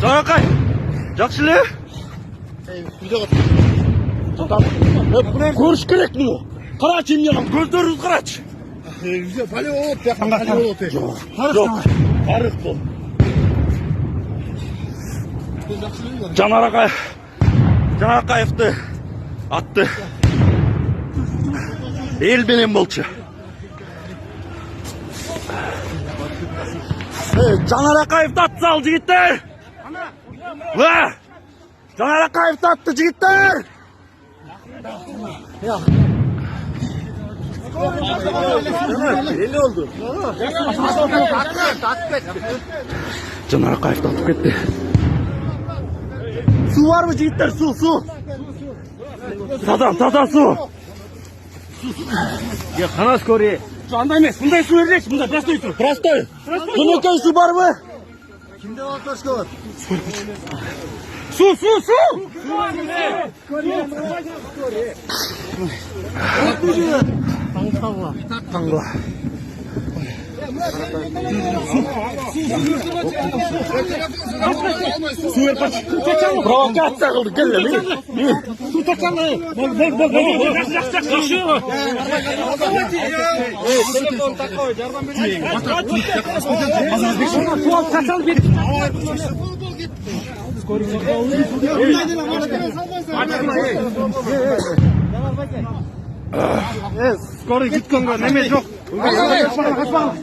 Жанаркай, жақсы эле? Видеого Көрүш керек муну. Карачы эмне, көздөрүңүз карачы. Палево болот, бияктан палево болот. Жок, тарых бул. Жанаркаевди атты эл менен болчу. Жанаркаевди атты сал жигиттер. Жанаркаевди атты жигиттер. Eli oldu. Жанаркаевди атып кетти. Су барбы жигиттер? Су. Таза су. Я қана скорее. Андай емес, мындай су берейікші, мындай простой су. Простой. Күнекей су барбы? Kimde var taşka var? Су! Таңла. Провокация кылды, келе. Су тапсаңы. Бол. Жақсы. Телефон такой, жардам берейін. Су алып тапсаңыз беріп. Скорый кеткенге неме жоқ. Қашпаңыз.